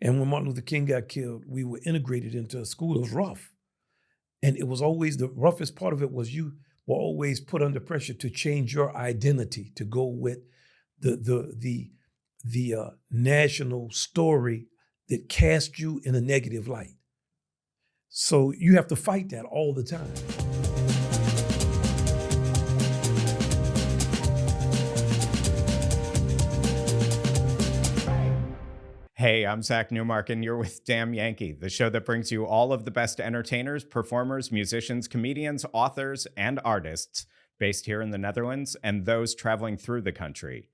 And when Martin Luther King got killed, we were integrated into a school. It was rough. And it was always, the roughest part of it was you were always put under pressure to change your identity, to go with the national story that cast you in a negative light. So you have to fight that all the time. Hey, I'm Zack Newmark, and you're with Damn Yankee, the show that brings you all of the best entertainers, performers, musicians, comedians, authors, and artists based here in the Netherlands and those traveling through the country.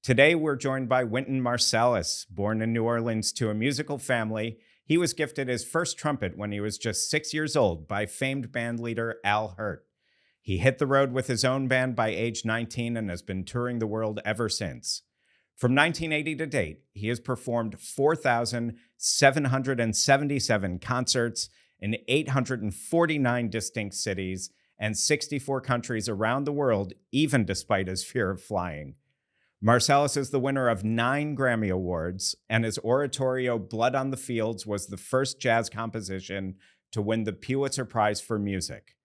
Today, we're joined by Wynton Marsalis. Born in New Orleans to a musical family, he was gifted his first trumpet when he was just 6 years old by famed band leader Al Hirt. He hit the road with his own band by age 19 and has been touring the world ever since. From 1980 to date, he has performed 4,777 concerts in 849 distinct cities and 64 countries around the world, even despite his fear of flying. Marsalis is the winner of 9 Grammy Awards, and his oratorio Blood on the Fields was the first jazz composition to win the Pulitzer Prize for Music.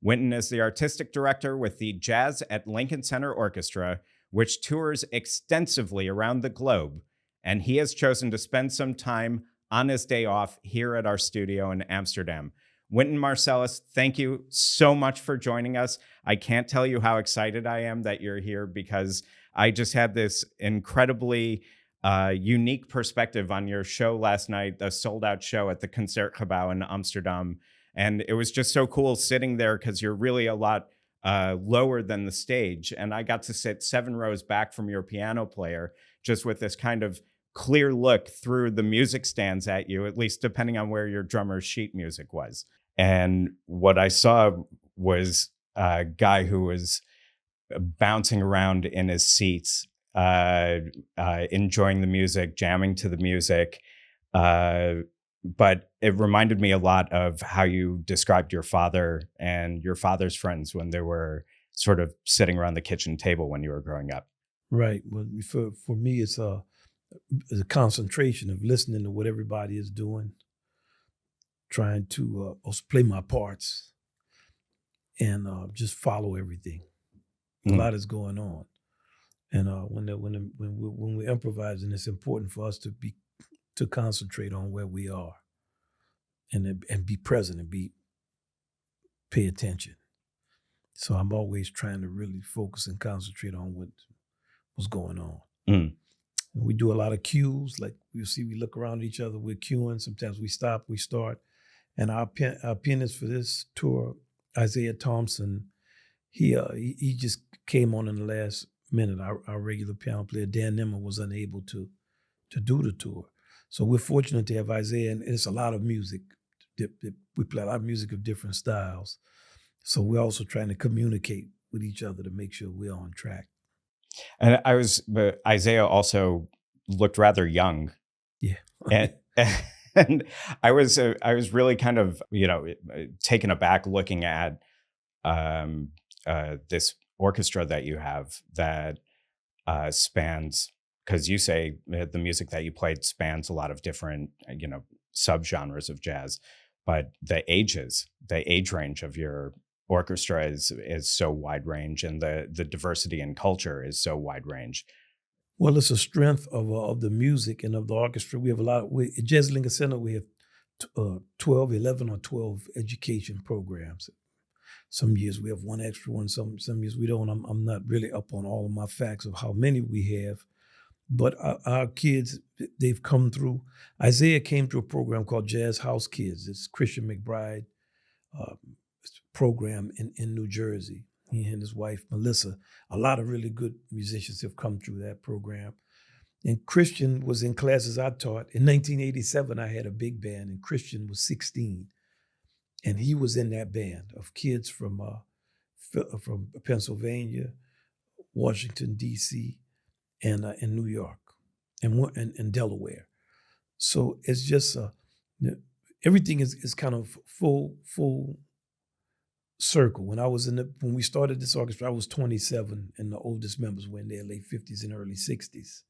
Wynton is the artistic director with the Jazz at Lincoln Center Orchestra, which tours extensively around the globe, and he has chosen to spend some time on his day off here at our studio in Amsterdam. Wynton Marsalis, thank you so much for joining us. I can't tell you how excited I am that you're here because I just had this incredibly unique perspective on your show last night, the sold-out show at the Concertgebouw in Amsterdam, and it was just so cool sitting there because you're really a lot lower than the stage. And I got to sit 7 rows back from your piano player, just with this kind of clear look through the music stands at you, at least depending on where your drummer's sheet music was. And what I saw was a guy who was bouncing around in his seats, enjoying the music, jamming to the music. But it reminded me a lot of how you described your father and your father's friends when they were sort of sitting around the kitchen table when you were growing up. Right. Well, for me, it's a concentration of listening to what everybody is doing, trying to also play my parts, and just follow everything. A lot is going on, and when we're improvising, it's important for us to concentrate on where we are, and be present and pay attention. So I'm always trying to really focus and concentrate on what's going on. And we do a lot of cues, like we look around at each other, we're cueing. Sometimes we stop, we start. And our pianist for this tour, Isaiah Thompson, he just came on in the last minute. Our regular piano player, Dan Nimmer, was unable to do the tour. So we're fortunate to have Isaiah, and it's a lot of music. We play a lot of music of different styles. So we're also trying to communicate with each other to make sure we're on track. And Isaiah also looked rather young. Yeah. and I was really kind of, taken aback looking at this orchestra that you have that spans, because you say the music that you played spans a lot of different, subgenres of jazz, but the age range of your orchestra is so wide range, and the diversity in culture is so wide range. Well, it's a strength of the music and of the orchestra. We have at Jazz Lincoln Center, we have 11 or 12 education programs. Some years we have one extra one, some years we don't. I'm not really up on all of my facts of how many we have, but our kids, they've come through. Isaiah came through a program called Jazz House Kids. It's Christian McBride program in New Jersey. He and his wife, Melissa, a lot of really good musicians have come through that program. And Christian was in classes I taught. In 1987, I had a big band, and Christian was 16. And he was in that band of kids from Pennsylvania, Washington, D.C., and New York, and Delaware. So it's just everything is kind of full circle. When we started this orchestra, I was 27, and the oldest members were in their late 50s and early 60s.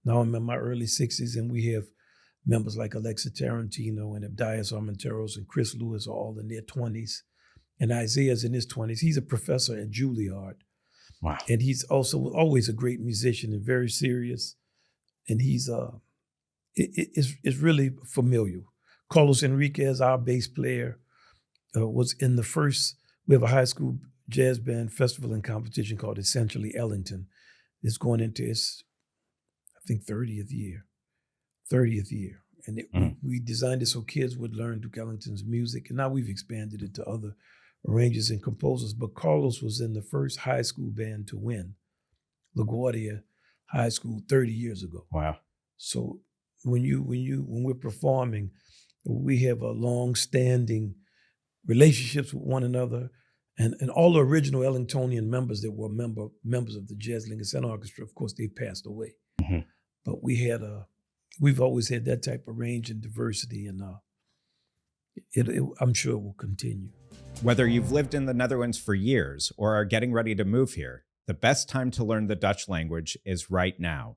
Now I'm in my early 60s, and we have members like Alexa Tarantino and Abdias Armenteros and Chris Lewis are all in their 20s. And Isaiah's in his 20s. He's a professor at Juilliard. Wow. And he's also always a great musician and very serious. And he's it's really familiar. Carlos Enriquez, our bass player, was in the first, we have a high school jazz band festival and competition called Essentially Ellington. It's going into its, I think, 30th year. And we designed it so kids would learn Duke Ellington's music. And now we've expanded it to other arrangers and composers. But Carlos was in the first high school band to win LaGuardia High School 30 years ago. Wow. So when we're performing, we have a long-standing relationships with one another. And all the original Ellingtonian members that were members of the Jazz Lincoln Orchestra, of course, they passed away. Mm-hmm. But we've always had that type of range and diversity, and I'm sure it will continue. Whether you've lived in the Netherlands for years or are getting ready to move here, the best time to learn the Dutch language is right now.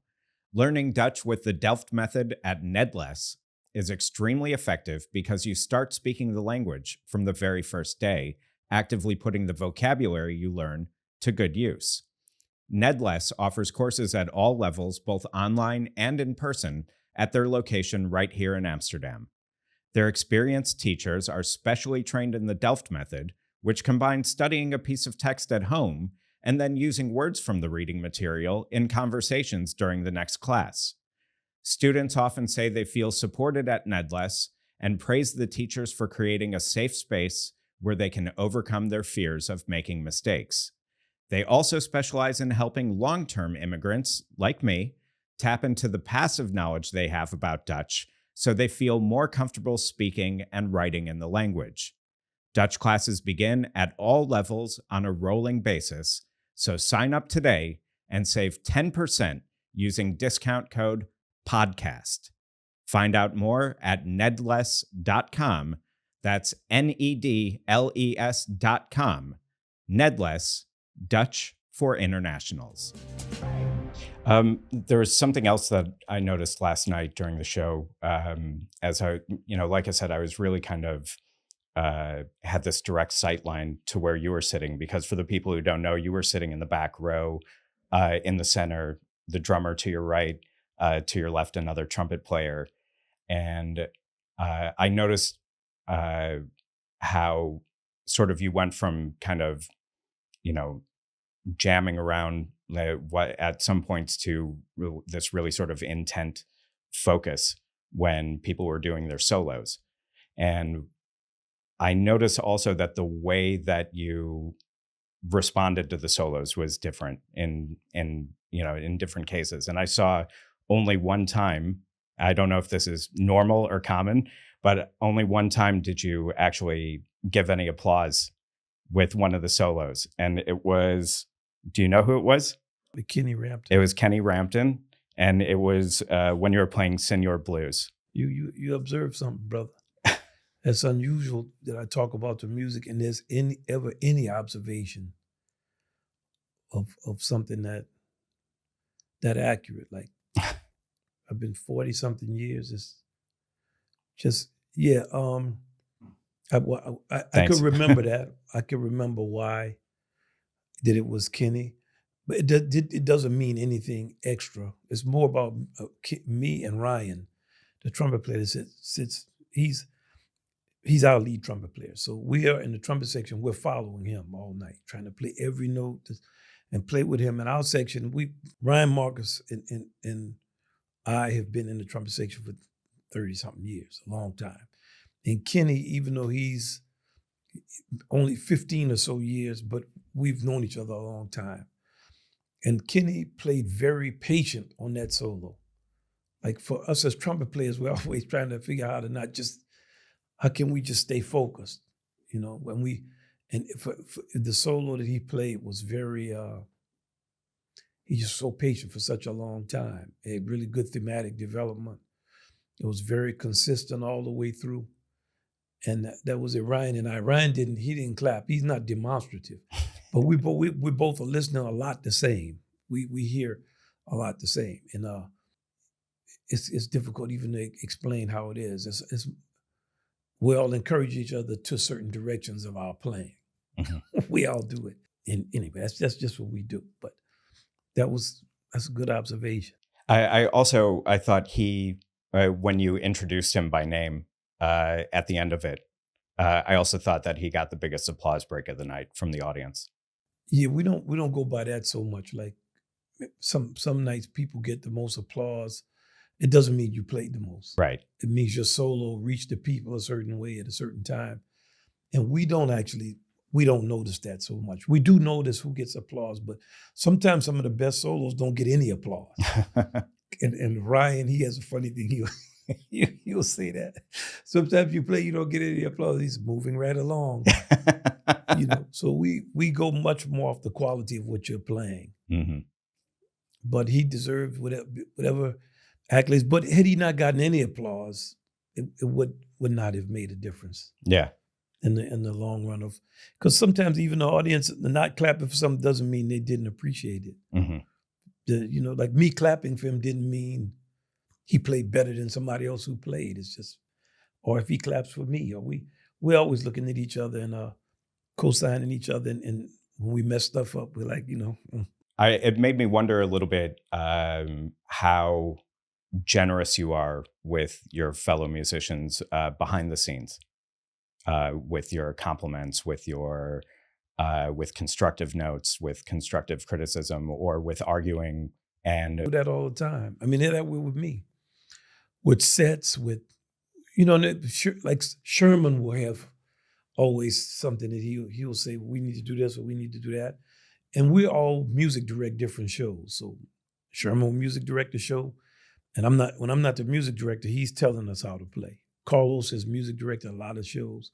Learning Dutch with the Delft method at Nedles is extremely effective because you start speaking the language from the very first day, actively putting the vocabulary you learn to good use. Nedles offers courses at all levels, both online and in person, at their location right here in Amsterdam. Their experienced teachers are specially trained in the Delft method, which combines studying a piece of text at home and then using words from the reading material in conversations during the next class. Students often say they feel supported at Nedles and praise the teachers for creating a safe space where they can overcome their fears of making mistakes. They also specialize in helping long-term immigrants, like me, tap into the passive knowledge they have about Dutch so they feel more comfortable speaking and writing in the language. Dutch classes begin at all levels on a rolling basis, so sign up today and save 10% using discount code PODCAST. Find out more at nedles.com. That's NEDLES.com. Nedles, Dutch for internationals. There was something else that I noticed last night during the show. As I, like I said, I was really kind of had this direct sight line to where you were sitting, because for the people who don't know, you were sitting in the back row, in the center, the drummer to your right, to your left, another trumpet player. And I noticed how sort of you went from kind of, jamming around at some points to this really sort of intent focus when people were doing their solos. And I noticed also that the way that you responded to the solos was different in different cases. And I saw only one time, I don't know if this is normal or common, but only one time did you actually give any applause with one of the solos. And it was, do you know who it was? Kenny Rampton. It was Kenny Rampton. And it was when you were playing Senor Blues. You observed something, brother. It's unusual that I talk about the music and there's any observation of something that accurate. Like, I've been 40 something years. It's just, yeah. I could remember that. I could remember why that it was Kenny, but it doesn't mean anything extra. It's more about me and Ryan, the trumpet player that sits. He's our lead trumpet player. So we are in the trumpet section. We're following him all night, trying to play every note and play with him. In our section, Ryan Marcus and I have been in the trumpet section for 30-something years, a long time. And Kenny, even though he's only 15 or so years, but we've known each other a long time. And Kenny played very patient on that solo. Like, for us as trumpet players, we're always trying to figure out how can we just stay focused? For the solo that he played was very, he's just so patient for such a long time. A really good thematic development. It was very consistent all the way through. And that was it. Ryan and I. Ryan didn't clap. He's not demonstrative, but we both are listening a lot the same. We hear a lot the same, and it's difficult even to explain how it is. We all encourage each other to certain directions of our playing. Mhm. We all do it. And anyway, that's just what we do. But that's a good observation. I thought when you introduced him by name at the end of it, I also thought that he got the biggest applause break of the night from the audience. Yeah, we don't go by that so much. Like some nights people get the most applause. It doesn't mean you played the most. Right. It means your solo reached the people a certain way at a certain time. And we don't notice that so much. We do notice who gets applause, but sometimes some of the best solos don't get any applause. And Ryan, he has a funny thing. He'll say that. Sometimes you play, you don't get any applause. He's moving right along. So we go much more off the quality of what you're playing. Mm-hmm. But he deserved whatever accolades. But had he not gotten any applause, it would not have made a difference. Yeah. In the long run of, because sometimes even the audience not clapping for something doesn't mean they didn't appreciate it. Mm-hmm. Like me clapping for him didn't mean he played better than somebody else who played. It's just, or if he claps for me, or we're always looking at each other and co-signing each other. And when we mess stuff up, we're like, It made me wonder a little bit how generous you are with your fellow musicians behind the scenes, with your compliments, with your with constructive notes, with constructive criticism, or with arguing. And do that all the time. I mean, they're that way with me. With sets, with like Sherman will have always something that he'll say, we need to do this or we need to do that. And we all music direct different shows. So Sherman will music direct the show. And when I'm not the music director, he's telling us how to play. Carlos has music directed a lot of shows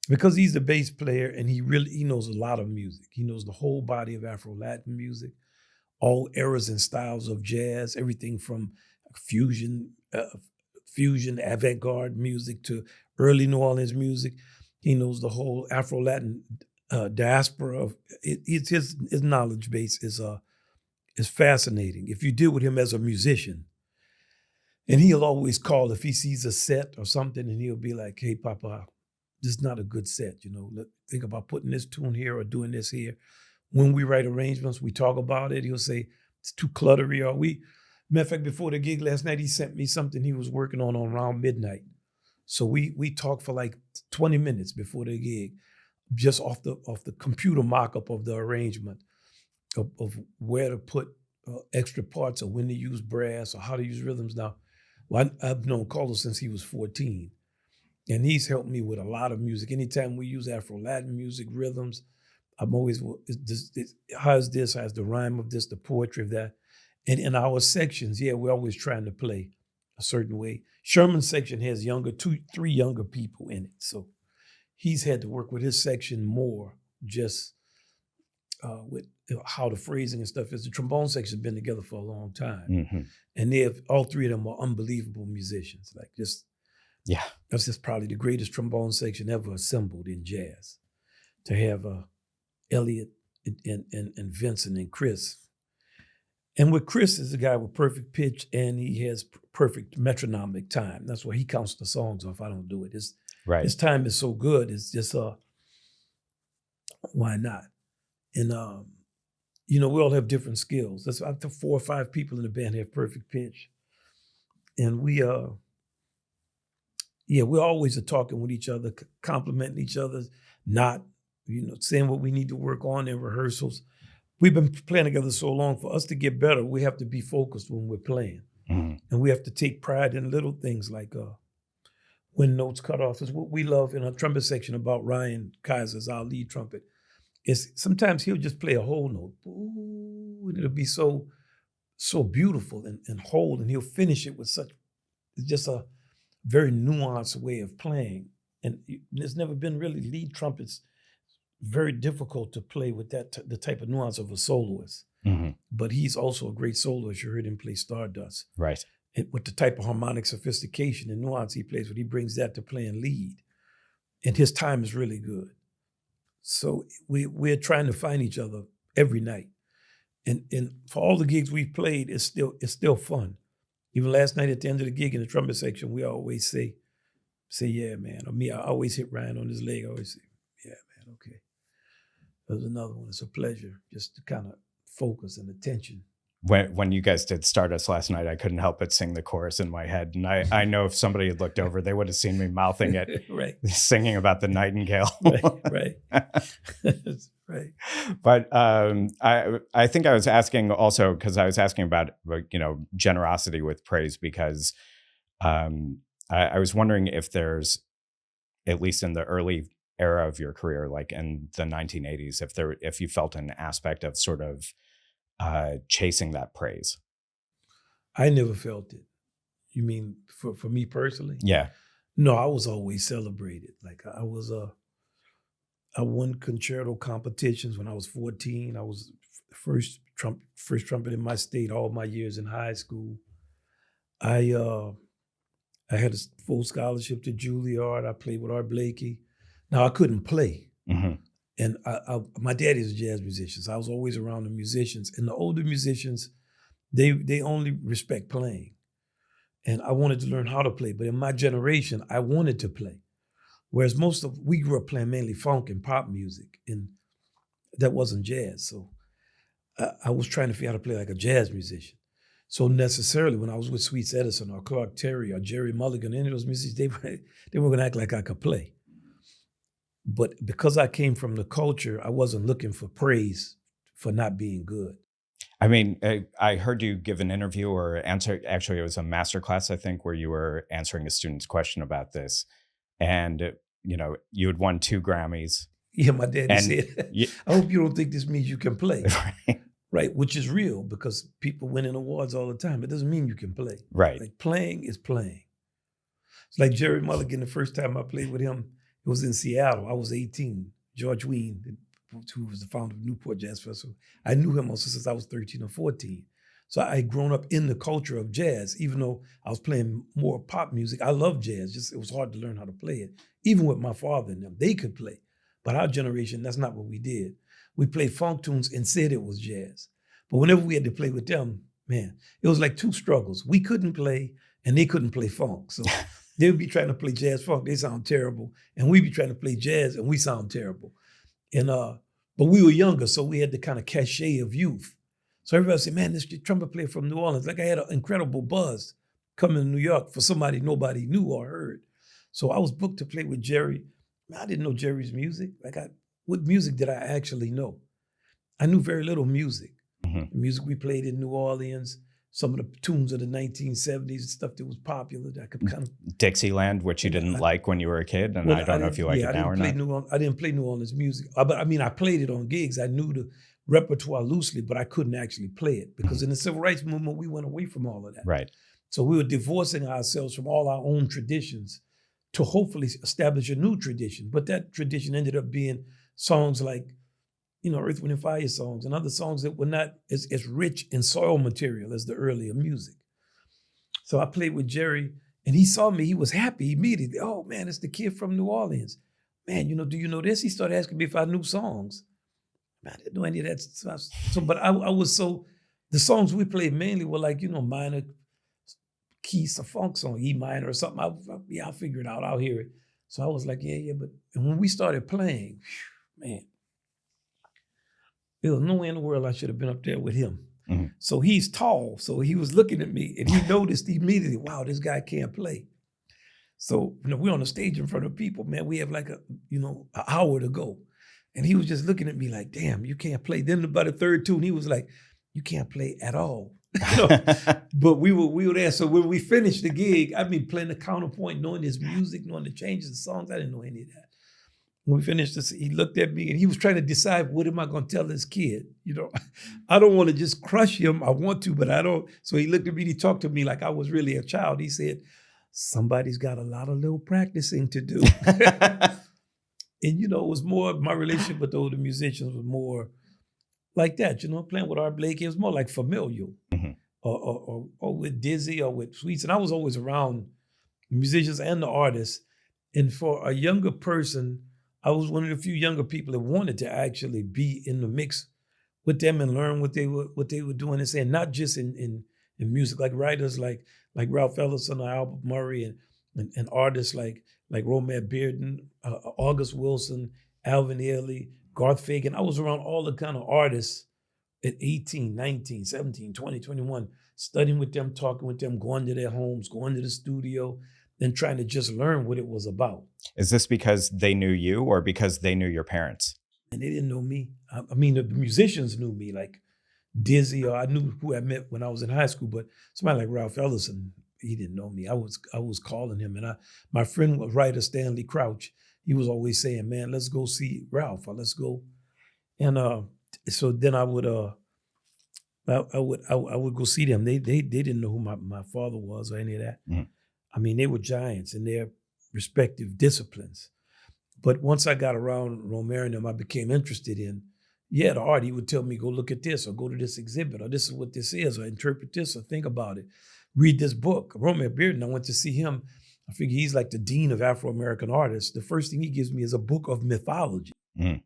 because he's the bass player and he knows a lot of music. He knows the whole body of Afro-Latin music, all eras and styles of jazz, everything from fusion, avant-garde music to early New Orleans music. He knows the whole Afro-Latin diaspora. His knowledge base is fascinating. If you deal with him as a musician, and he'll always call if he sees a set or something, and he'll be like, "Hey, Papa, this is not a good set. Think about putting this tune here or doing this here." When we write arrangements, we talk about it. He'll say it's too cluttery. Matter of fact, before the gig last night, he sent me something he was working on around midnight. So we talked for like 20 minutes before the gig, just off the computer mock-up of the arrangement of where to put extra parts or when to use brass or how to use rhythms. Now, I've known Carlos since he was 14, and he's helped me with a lot of music. Anytime we use Afro-Latin music, rhythms, I'm always, how's this, how's the rhyme of this, the poetry of that. And in our sections, we're always trying to play a certain way. Sherman's section has 3 younger people in it. So he's had to work with his section more just with how the phrasing and stuff is. The trombone section has been together for a long time. Mm-hmm. And all 3 of them are unbelievable musicians. That's just probably the greatest trombone section ever assembled in jazz. To have Elliot and Vincent and Chris. And with Chris is a guy with perfect pitch and he has perfect metronomic time. That's why he counts the songs off. I don't do it. His time is so good. It's just why not? And we all have different skills. That's up to 4 or 5 people in the band have perfect pitch. And we're always talking with each other, complimenting each other, not saying what we need to work on in rehearsals. We've been playing together so long. For us to get better, we have to be focused when we're playing. Mm-hmm. And we have to take pride in little things like when notes cut off. Is what we love in our trumpet section about Ryan Kaiser's our lead trumpet. Is sometimes he'll just play a whole note. Ooh, and it'll be so beautiful and whole, and he'll finish it with it's just a very nuanced way of playing. And there's never been really lead trumpets very difficult to play with the type of nuance of a soloist. Mm-hmm. But he's also a great soloist. You heard him play Stardust. Right. And with the type of harmonic sophistication and nuance he plays with, he brings that to playing lead. And his time is really good. So we're trying to find each other every night. And for all the gigs we've played, it's still fun. Even last night at the end of the gig in the trumpet section, we always say, yeah, man. Or me, I always hit Ryan on his leg. I always say, yeah, man, okay. There's another one. It's a pleasure just to kind of focus and attention. When you guys did Stardust last night, I couldn't help but sing the chorus in my head. And I know if somebody had looked over, they would have seen me mouthing it, right, singing about the nightingale. right. Right. But I think I was asking also, because I was asking about, generosity with praise, because I was wondering if there's, at least in the early era of your career, like in the 1980s, if you felt an aspect of sort of chasing that praise. I never felt it. You mean for me personally? Yeah. No, I was always celebrated. Like I won concerto competitions when I was 14. I was first trumpet in my state all my years in high school. I had a full scholarship to Juilliard. I played with Art Blakey. Now I couldn't play. Mm-hmm. And my daddy is a jazz musician, so I was always around the musicians. And the older musicians, they only respect playing. And I wanted to learn how to play. But in my generation, I wanted to play. Whereas we grew up playing mainly funk and pop music, and that wasn't jazz. So I was trying to figure out how to play like a jazz musician. So necessarily when I was with Sweets Edison or Clark Terry or Jerry Mulligan, any of those musicians, they were gonna act like I could play. But because I came from the culture, I wasn't looking for praise for not being good. I mean, I heard you give an interview or answer. Actually, it was a masterclass, I think, where you were answering a student's question about this. And, you had won 2 Grammys. Yeah, my daddy said, I hope you don't think this means you can play. Right, which is real because people winning awards all the time. It doesn't mean you can play. Right. Like playing is playing. It's like Jerry Mulligan, the first time I played with him, it was in Seattle. I was 18. George Wein, who was the founder of Newport Jazz Festival, I knew him also since I was 13 or 14. So I had grown up in the culture of jazz, even though I was playing more pop music. I love jazz, just it was hard to learn how to play it. Even with my father and them, they could play. But our generation, that's not what we did. We played funk tunes and said it was jazz. But whenever we had to play with them, man, it was like 2 struggles. We couldn't play and they couldn't play funk. So they would be trying to play jazz funk, they sound terrible. And we'd be trying to play jazz and we sound terrible. And but we were younger, so we had the kind of cachet of youth. So everybody said, man, this trumpet player from New Orleans, like I had an incredible buzz coming to New York for somebody nobody knew or heard. So I was booked to play with Jerry. I didn't know Jerry's music. What music did I actually know? I knew very little music. Mm-hmm. The music we played in New Orleans, some of the tunes of the 1970s, stuff that was popular that I could kind of... Dixieland, which you didn't like when you were a kid, and I don't know if you like it now or not. I didn't play New Orleans music. But I mean, I played it on gigs. I knew the repertoire loosely, but I couldn't actually play it because in the Civil Rights Movement, we went away from all of that. Right. So we were divorcing ourselves from all our own traditions to hopefully establish a new tradition. But that tradition ended up being songs like, Earth, Wind, and Fire songs and other songs that were not as rich in soil material as the earlier music. So I played with Jerry and he saw me, he was happy immediately. Oh man, it's the kid from New Orleans. Man, do you know this? He started asking me if I knew songs. Man, I didn't know any of that stuff. So, but I was the songs we played mainly were like, minor keys, a funk song, E minor or something. I'll figure it out, I'll hear it. So I was like, yeah. And when we started playing, man, there was no way in the world I should have been up there with him. Mm-hmm. So he's tall. So he was looking at me and he noticed immediately, wow, this guy can't play. So we're on the stage in front of people, man. We have like an hour to go. And he was just looking at me like, damn, you can't play. Then about the third tune, he was like, you can't play at all. But we were there. So when we finished the gig, playing the counterpoint, knowing his music, knowing the changes of songs, I didn't know any of that. When we finished this, he looked at me and he was trying to decide, what am I going to tell this kid? I don't want to just crush him. I want to, but I don't. So he looked at me and he talked to me like I was really a child. He said, somebody's got a lot of little practicing to do. And, it was more, my relationship with the older musicians was more like that, playing with Art Blakey. It was more like familial, mm-hmm. or with Dizzy or with Sweets. And I was always around the musicians and the artists. And for a younger person, I was one of the few younger people that wanted to actually be in the mix with them and learn what they were doing and saying, not just in in music, like writers like Ralph Ellison or Albert Murray, and artists like Romare Bearden, August Wilson, Alvin Ailey, Garth Fagan. I was around all the kind of artists at 18, 19, 17, 20, 21, studying with them, talking with them, going to their homes, going to the studio, and trying to just learn what it was about. Is this because they knew you or because they knew your parents? And they didn't know me. I mean, the musicians knew me, like Dizzy, or I knew who I met when I was in high school, but somebody like Ralph Ellison, he didn't know me. I was calling him, and my friend was writer Stanley Crouch. He was always saying, "Man, let's go see Ralph, or let's go." And so then I would go see them. They didn't know who my father was or any of that. Mm. I mean, they were giants in their respective disciplines. But once I got around Romare and them, I became interested in, the art. He would tell me, go look at this, or go to this exhibit, or this is what this is, or interpret this, or think about it. Read this book. Romare Bearden, I went to see him. I figure he's like the dean of Afro-American artists. The first thing he gives me is a book of mythology. Mm.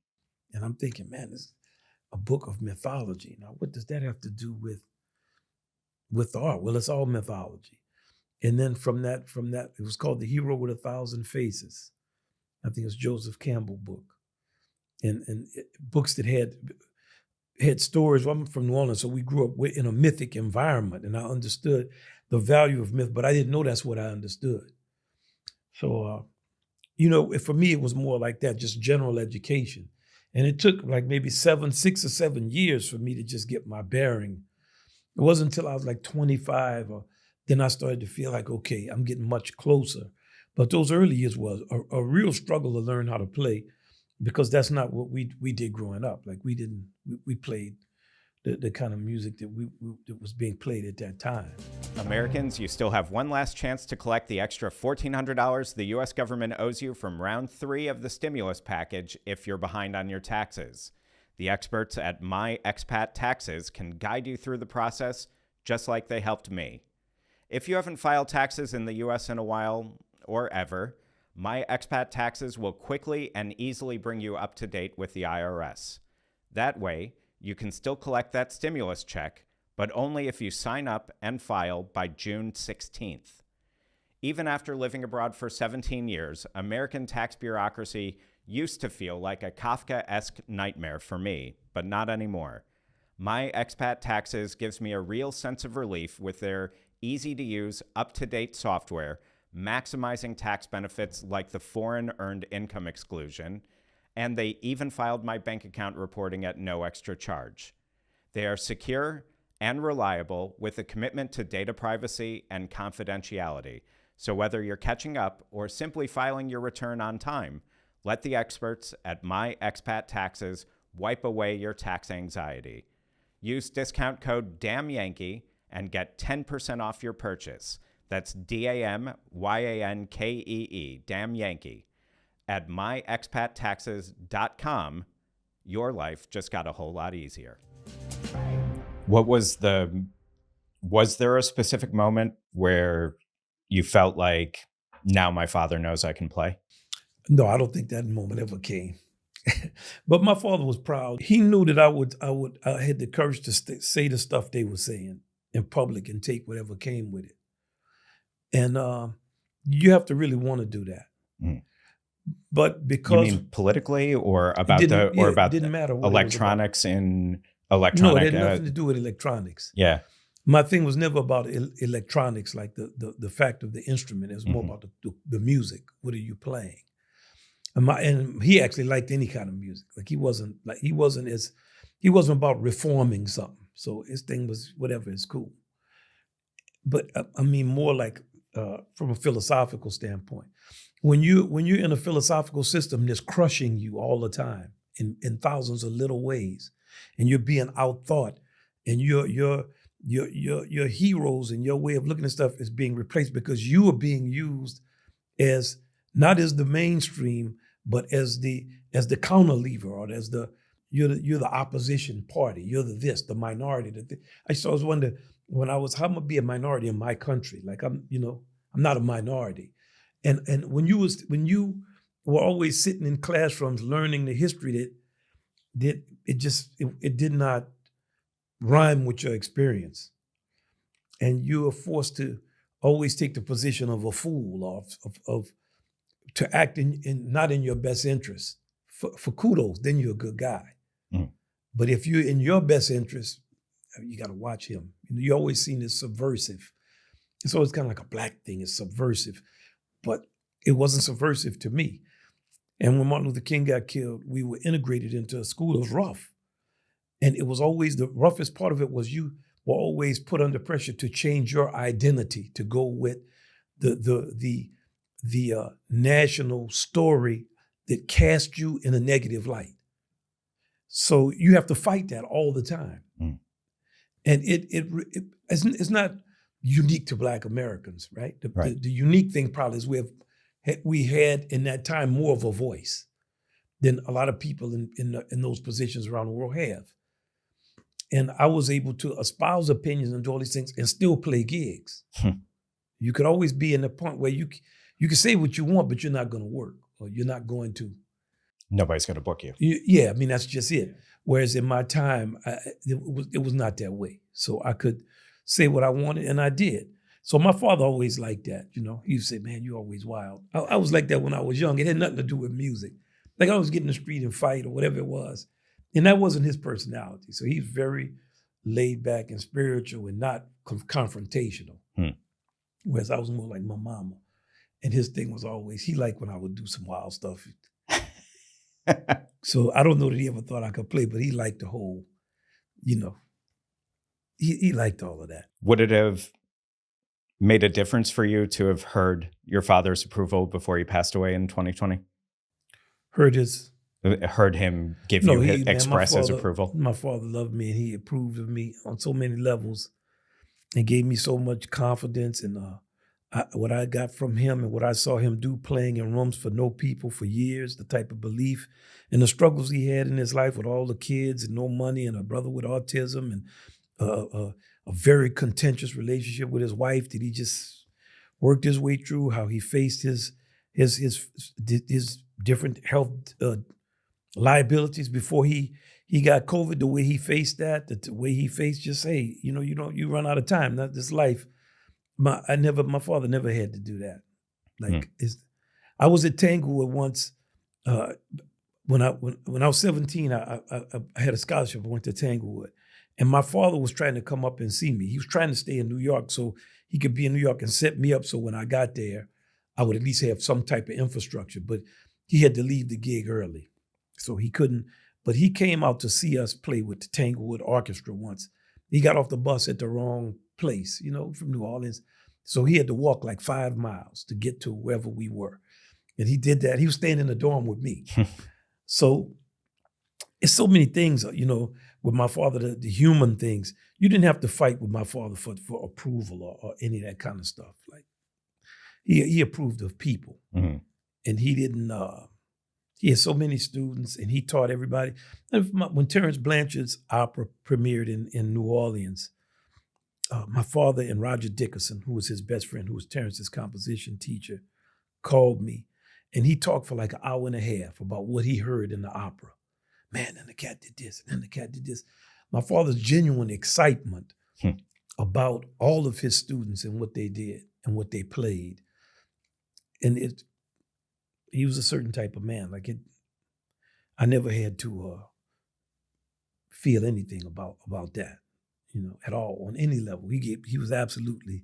And I'm thinking, man, this is a book of mythology. Now, what does that have to do with art? Well, it's all mythology. And then from that, it was called The Hero with a Thousand Faces. I think it's Joseph Campbell book. And books that had stories. Well, I'm from New Orleans, so we grew up in a mythic environment, and I understood the value of myth, but I didn't know that's what I understood. So, for me, it was more like that, just general education. And it took like maybe 6 or 7 years for me to just get my bearing. It wasn't until I was like 25, or then I started to feel like, okay, I'm getting much closer. But those early years was a real struggle to learn how to play, because that's not what we did growing up. Like we played the kind of music that was being played at that time. Americans, you still have one last chance to collect the extra $1,400 the U.S. government owes you from round 3 of the stimulus package if you're behind on your taxes. The experts at My Expat Taxes can guide you through the process, just like they helped me. If you haven't filed taxes in the U.S. in a while, or ever, My Expat Taxes will quickly and easily bring you up to date with the IRS. That way, you can still collect that stimulus check, but only if you sign up and file by June 16th. Even after living abroad for 17 years, American tax bureaucracy used to feel like a Kafka-esque nightmare for me, but not anymore. My Expat Taxes gives me a real sense of relief with their easy-to-use, up-to-date software, maximizing tax benefits like the foreign earned income exclusion, and they even filed my bank account reporting at no extra charge. They are secure and reliable with a commitment to data privacy and confidentiality. So whether you're catching up or simply filing your return on time, let the experts at My Expat Taxes wipe away your tax anxiety. Use discount code DAMNYANKEE and get 10% off your purchase. That's DAMYANKEE, Damn Yankee. At myexpattaxes.com, your life just got a whole lot easier. Was there a specific moment where you felt like, now my father knows I can play? No, I don't think that moment ever came. But my father was proud. He knew that I had the courage to say the stuff they were saying in public and take whatever came with it. And you have to really want to do that. Mm. But because you mean politically, or about didn't matter electronics in electronic? No, it had nothing to do with electronics. Yeah, my thing was never about electronics, like the fact of the instrument. It was more about the music. What are you playing? And he actually liked any kind of music. Like he wasn't about reforming something. So his thing was whatever is cool. But I mean more like from a philosophical standpoint. When you're in a philosophical system that's crushing you all the time in thousands of little ways, and you're being outthought, and your heroes and your way of looking at stuff is being replaced because you are being used as not as the mainstream, but as the counter lever, or as you're the opposition party. You're the minority. I just always wondered when how I'm gonna be a minority in my country? Like I'm not a minority. And when you were always sitting in classrooms learning the history it did not rhyme with your experience. and you are forced to always take the position of a fool, or of to act in not in your best interest. For kudos, then you're a good guy. Mm. But if you're in your best interest, you got to watch him. You always seen as subversive. It's always kind of like a black thing. It's subversive, but it wasn't subversive to me. And when Martin Luther King got killed, we were integrated into a school that was rough. And it was always, the roughest part of it was you were always put under pressure to change your identity to go with the national story that cast you in a negative light. So you have to fight that all the time. Mm. And it's not unique to Black Americans, right? Right. The unique thing probably is we had in that time more of a voice than a lot of people in those positions around the world have. And I was able to espouse opinions and do all these things and still play gigs. You could always be in the point where you can say what you want, but you're not going to work, or you're not going to. Nobody's going to book you. Yeah, I mean, that's just it. Whereas in my time, it was not that way. So I could say what I wanted, and I did. So my father always liked that, you know. He used to say, man, you're always wild. I was like that when I was young. It had nothing to do with music. Like I was getting in the street and fight or whatever it was. And that wasn't his personality. So he's very laid back and spiritual and not confrontational. Whereas I was more like my mama. And his thing was always, he liked when I would do some wild stuff. So I don't know that he ever thought I could play, but he liked the whole, you know, he liked all of that. Would it have made a difference for you to have heard your father's approval before he passed away in 2020? Heard him give express his approval? My father loved me, and he approved of me on so many levels and gave me so much confidence. And what I got from him and what I saw him do playing in rooms for no people for years, the type of belief and the struggles he had in his life with all the kids and no money and a brother with autism and a very contentious relationship with his wife that he just worked his way through, how he faced his different health liabilities before he got COVID, the way he faced that, the way he faced just, hey, you run out of time, not this life. My father never had to do that. Like I was at Tanglewood once. When I was 17, I had a scholarship. I went to Tanglewood, and my father was trying to come up and see me. He was trying to stay in New York so he could be in New York and set me up. So when I got there, I would at least have some type of infrastructure. But he had to leave the gig early, so he couldn't. But he came out to see us play with the Tanglewood Orchestra once. He got off the bus at the wrong place, from New Orleans. So he had to walk like 5 miles to get to wherever we were. And he did that. He was staying in the dorm with me. So it's so many things, with my father, the human things. You didn't have to fight with my father for approval or any of that kind of stuff. Like he approved of people. Mm-hmm. And he didn't, he had so many students and he taught everybody. And when Terence Blanchard's opera premiered in New Orleans, my father and Roger Dickerson, who was his best friend, who was Terence's composition teacher, called me. And he talked for like an hour and a half about what he heard in the opera. Man, and the cat did this, and then the cat did this. My father's genuine excitement about all of his students and what they did and what they played. And he was a certain type of man. I never had to feel anything about that, at all on any level. He was absolutely.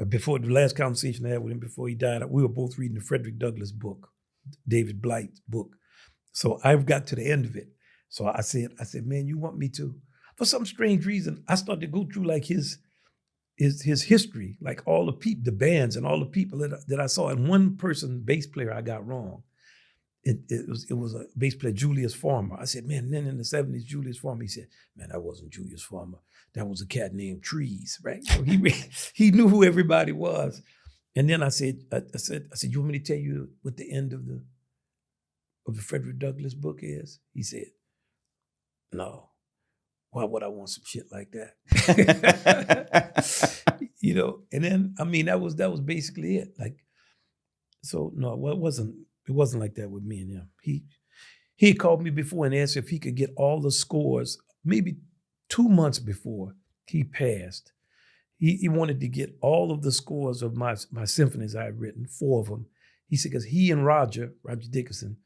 Before the last conversation I had with him before he died, we were both reading the Frederick Douglass book, David Blight's book. So I got to the end of it. So I said, man, you want me to? For some strange reason, I started to go through like his history, like all the people, the bands and all the people that I saw. And one person, bass player, I got wrong. It was a bass player, Julius Farmer. I said, man, then in the 70s, Julius Farmer. He said, man, that wasn't Julius Farmer. That was a cat named Trees, right? So he knew who everybody was. And then I said, you want me to tell you what the end of the Frederick Douglass book is? He said, no. Why would I want some shit like that? And then that was basically it. So no, it wasn't like that with me and him. He called me before and asked if he could get all the scores, maybe 2 months before he passed. he wanted to get all of the scores of my symphonies I had written, 4 of them. He said, because he and Roger Dickinson,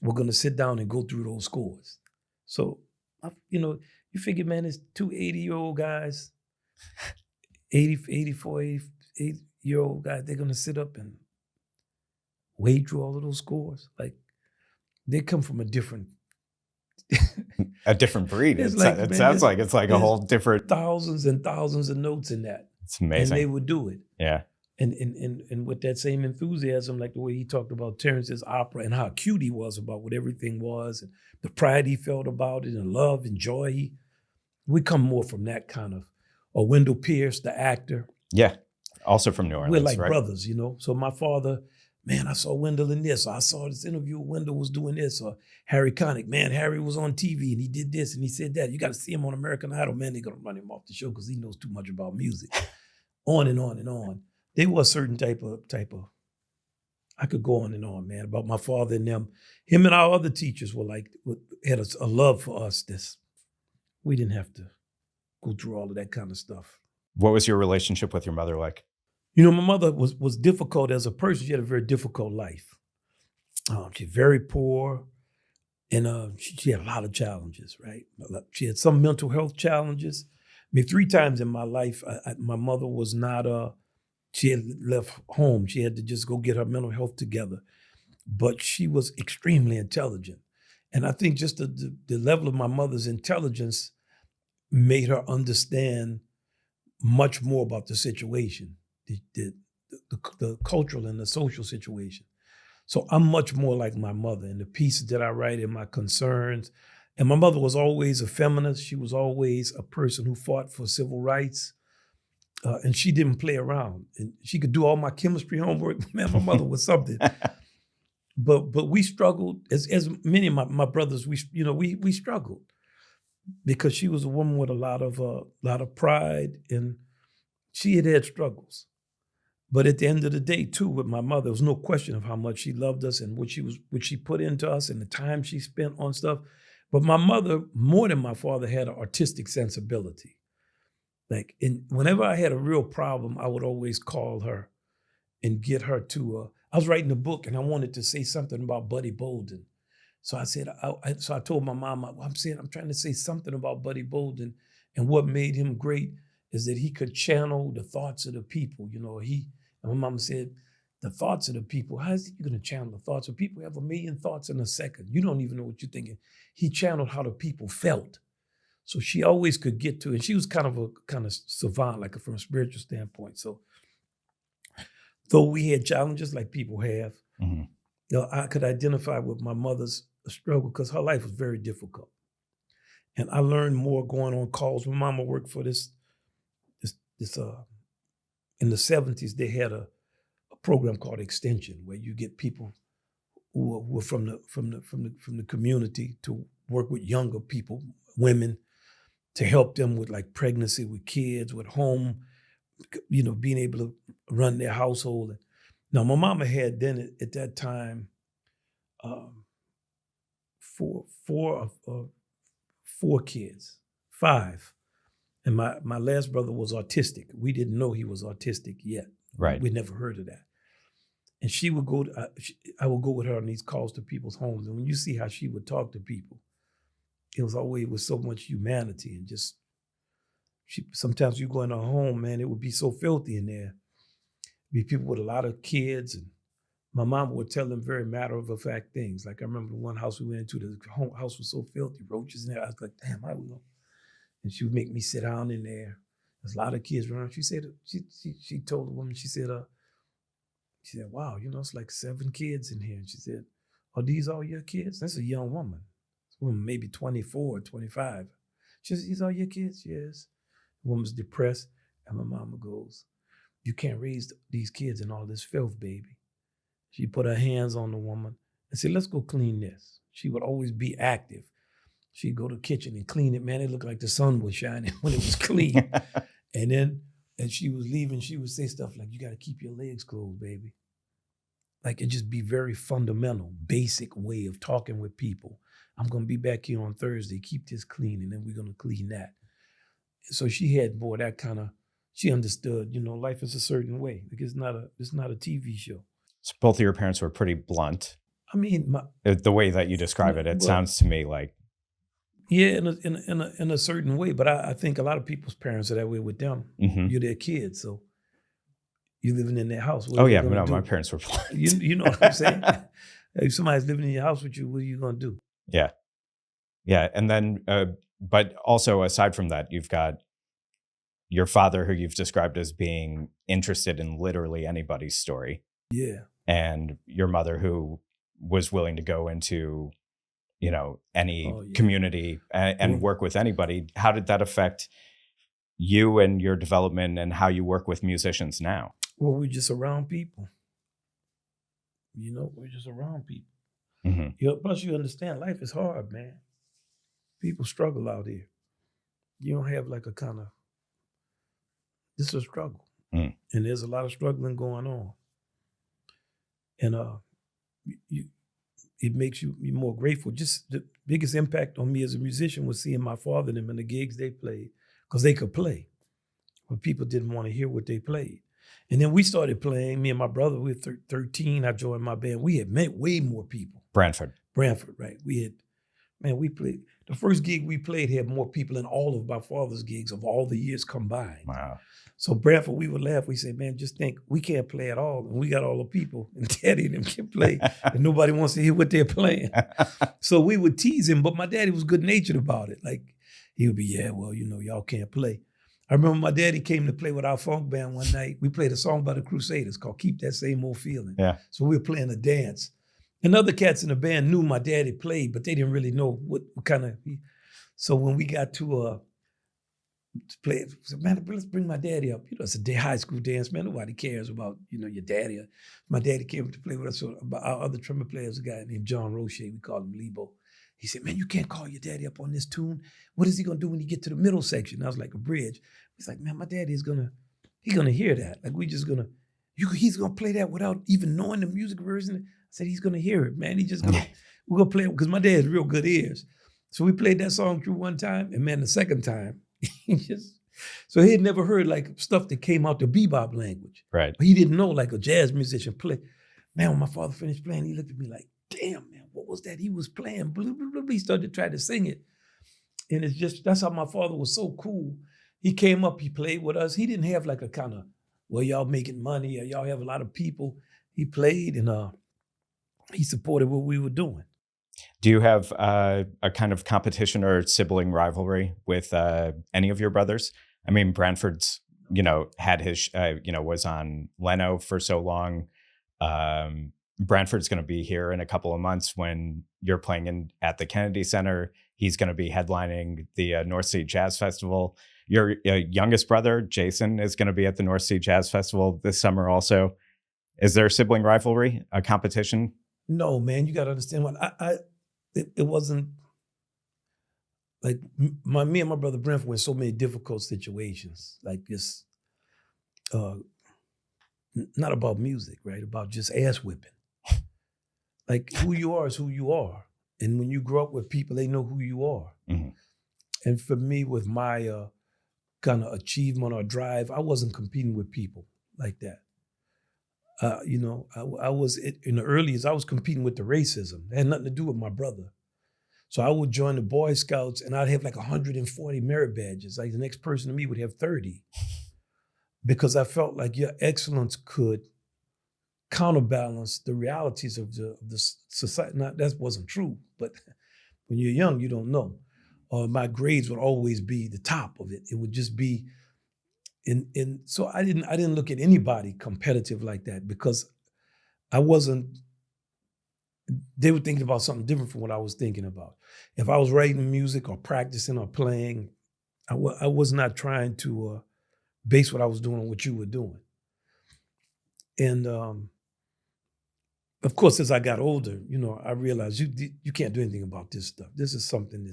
were going to sit down and go through those scores. So, you figure, man, it's 2 80-year-old guys, 84, 88-year-old guys, they're going to sit up and wade through all of those scores. Like, they come from a different breed. It sounds like it's like a whole different, thousands and thousands of notes in that. It's amazing. And they would do it. Yeah. And with that same enthusiasm, like the way he talked about Terence's opera and how cute he was about what everything was, and the pride he felt about it, and love and joy. We come more from that kind of, or Wendell Pierce, the actor. Yeah, also from New Orleans. We're like right? brothers, So my father, man, I saw Wendell in this. Or I saw this interview. Wendell was doing this. Or Harry Connick, man, Harry was on TV and he did this and he said that. You got to see him on American Idol, man. They're gonna run him off the show because he knows too much about music. On and on and on. There was a certain type of. I could go on and on, man, about my father and them. Him and our other teachers had a love for us. We didn't have to go through all of that kind of stuff. What was your relationship with your mother like? My mother was difficult as a person. She had a very difficult life. She's very poor, and she had a lot of challenges, right? She had some mental health challenges. I mean, 3 times in my life, my mother was not, she had left home. She had to just go get her mental health together. But she was extremely intelligent. And I think just the level of my mother's intelligence made her understand much more about the situation, the cultural and the social situation. So I'm much more like my mother in the pieces that I write and my concerns. And my mother was always a feminist. She was always a person who fought for civil rights. And she didn't play around. And she could do all my chemistry homework. Man, my mother was something. But we struggled, as many of my brothers, we struggled. Because she was a woman with a lot of pride, and she had struggles. But at the end of the day, too, with my mother, there was no question of how much she loved us and what she put into us and the time she spent on stuff. But my mother, more than my father, had an artistic sensibility. Whenever I had a real problem, I would always call her and get her to. I was writing a book and I wanted to say something about Buddy Bolden. So I said, I told my mom, I'm trying to say something about Buddy Bolden, and what made him great is that he could channel the thoughts of the people. And my mom said, the thoughts of the people, how is he going to channel the thoughts of people? You have 1 million thoughts in a second. You don't even know what you're thinking. He channeled how the people felt. So she always could get to it. And she was kind of savant, like from a spiritual standpoint. So though we had challenges like people have, mm-hmm. I could identify with my mother's struggle because her life was very difficult. And I learned more going on calls. My mama worked for this in the 70s, they had a program called Extension, where you get people who were from the community to work with younger people, women, to help them with like pregnancy, with kids, with home, being able to run their household. Now, my mama had then at that time four kids, 5. And my last brother was autistic. We didn't know he was autistic yet. Right. We never heard of that. And she would go, I would go with her on these calls to people's homes. And when you see how she would talk to people, it was always with so much humanity and just, sometimes you go in her home, man, it would be so filthy in there. Be people with a lot of kids, and my mom would tell them very matter-of-fact things. Like I remember the one house we went into, the house was so filthy, roaches in there. I was like, damn, how we going? And she would make me sit down in there. There's a lot of kids around. She said, she told the woman, she said, wow, it's like 7 kids in here. And she said, are these all your kids? That's a young woman. This woman maybe 24, 25. She said, these all your kids? Yes. The woman's depressed. And my mama goes, you can't raise these kids in all this filth, baby. She put her hands on the woman and said, let's go clean this. She would always be active. She'd go to the kitchen and clean it. Man, it looked like the sun was shining when it was clean. And then as she was leaving, she would say stuff like, you got to keep your legs closed, baby. Like it just be very fundamental, basic way of talking with people. I'm going to be back here on Thursday. Keep this clean, and then we're going to clean that. So she had more that kind of, she understood, life is a certain way. Like it's not a TV show. So both of your parents were pretty blunt. I mean, The way that you describe it, sounds to me like. Yeah, in a certain way. But I think a lot of people's parents are that way with them. Mm-hmm. You're their kids, so you're living in their house. Oh yeah, no, my parents were blunt. You know what I'm saying? If somebody's living in your house with you, what are you gonna do? Yeah, yeah, and then, but also aside from that, you've got your father, who you've described as being interested in literally anybody's story. Yeah, and your mother, who was willing to go into, any community and work with anybody. How did that affect you and your development and how you work with musicians now? Well, we're just around people. We're just around people. Mm-hmm. Plus, you understand life is hard, man. People struggle out here. You don't have like a kind of, this is a struggle. Mm. And there's a lot of struggling going on. And it makes you more grateful. Just the biggest impact on me as a musician was seeing my father and them in the gigs they played, because they could play, but people didn't want to hear what they played. And then we started playing. Me and my brother, we were 13. I joined my band. We had met way more people. Branford, right? We played. The first gig we played had more people than all of my father's gigs of all the years combined. Wow. So Branford, we would laugh. We say, man, just think, we can't play at all. And we got all the people, and Daddy and them can play, and nobody wants to hear what they're playing. So we would tease him, but my daddy was good-natured about it. Like, he would be, yeah, well, y'all can't play. I remember my daddy came to play with our funk band one night. We played a song by the Crusaders called Keep That Same Old Feeling. Yeah. So we were playing a dance. And other cats in the band knew my daddy played, but they didn't really know what kind of. So when we got to play it, I said, man, let's bring my daddy up. It's a high school dance, man. Nobody cares about, your daddy. My daddy came to play with us. So our other trumpet player was a guy named John Roche. We called him Lebo. He said, man, you can't call your daddy up on this tune. What is he going to do when you get to the middle section? I was like, a bridge. He's like, man, my daddy he's going to hear that. Like, he's going to play that without even knowing the music version. I said, he's going to hear it, man. We're going to play it, because my dad has real good ears. So we played that song through one time, and man, the second time, so he had never heard like stuff that came out the bebop language. Right. He didn't know like a jazz musician play. Man, when my father finished playing, he looked at me like, damn, man, what was that he was playing? Blah, blah, blah, blah. He started to try to sing it. And that's how my father was so cool. He came up, he played with us. He didn't have like a kind of, well, y'all making money or y'all have a lot of people. He played and he supported what we were doing. Do you have a kind of competition or sibling rivalry with any of your brothers? I mean, Branford's, had his, was on Leno for so long. Branford's going to be here in a couple of months when you're playing at the Kennedy Center. He's going to be headlining the North Sea Jazz Festival. Your youngest brother, Jason, is going to be at the North Sea Jazz Festival this summer also. Is there a sibling rivalry, a competition? No, man, you got to understand what it wasn't like me and my brother Branford were in so many difficult situations like this. Not about music, right? About just ass whipping. Like, who you are is who you are. And when you grow up with people, they know who you are. Mm-hmm. And for me, with my kind of achievement or drive, I wasn't competing with people like that. I was, in the early years, I was competing with the racism. It had nothing to do with my brother. So I would join the Boy Scouts and I'd have like 140 merit badges. Like the next person to me would have 30. Because I felt like your excellence could counterbalance the realities of the society. Now, that wasn't true, but when you're young, you don't know. My grades would always be the top of it. It would just be so I didn't look at anybody competitive like that, because I wasn't, they were thinking about something different from what I was thinking about. If I was writing music or practicing or playing, I was not trying to base what I was doing on what you were doing. And of course, as I got older, I realized you can't do anything about this stuff. This is something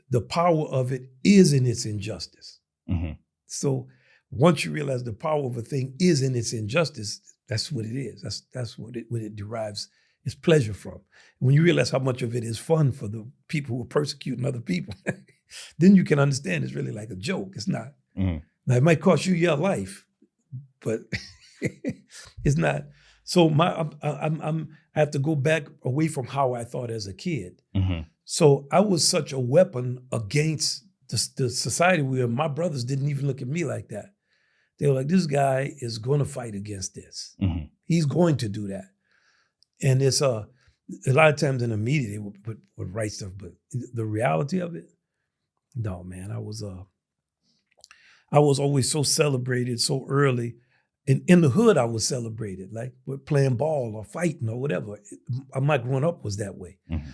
the power of it is in its injustice. Mm-hmm. So once you realize the power of a thing is in its injustice, that's what it is. That's what it derives its pleasure from. When you realize how much of it is fun for the people who are persecuting other people, then you can understand it's really like a joke. It's not. Mm-hmm. Now, it might cost you your life, but it's not. So I have to go back away from how I thought as a kid. Mm-hmm. So I was such a weapon against the society where my brothers didn't even look at me like that. They were like, this guy is going to fight against this. Mm-hmm. He's going to do that. And it's a lot of times in the media, they would write stuff, but the reality of it, no, man, I was always so celebrated so early. In the hood, I was celebrated, like with playing ball or fighting or whatever. My growing up was that way. Mm-hmm.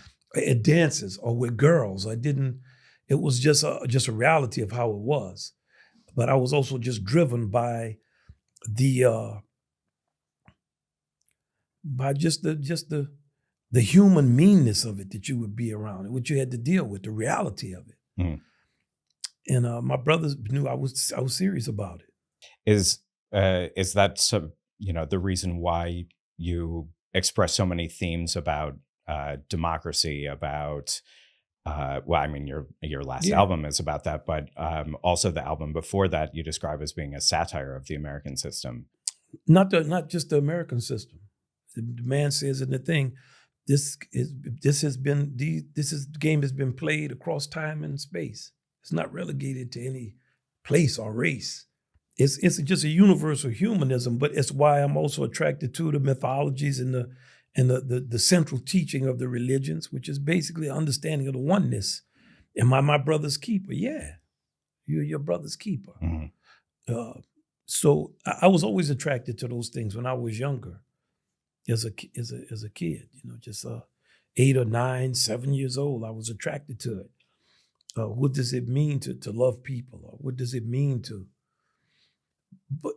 At dances or with girls. It was just a reality of how it was. But I was also just driven by the human meanness of it that you would be around and what you had to deal with, the reality of it. Mm-hmm. And my brothers knew I was serious about it. Is that the reason why you express so many themes about democracy, about your last album is about that, but also the album before that you describe as being a satire of the American system. Not just the American system. The man says in the thing, this game has been played across time and space. It's not relegated to any place or race. It's just a universal humanism, but it's why I'm also attracted to the mythologies and the central teaching of the religions, which is basically understanding of the oneness. Am I my brother's keeper? Yeah, you're your brother's keeper. Mm-hmm. So I was always attracted to those things when I was younger, as a kid. Just 8 or 9, 7 years old, I was attracted to it. What does it mean to love people? Or what does it mean to?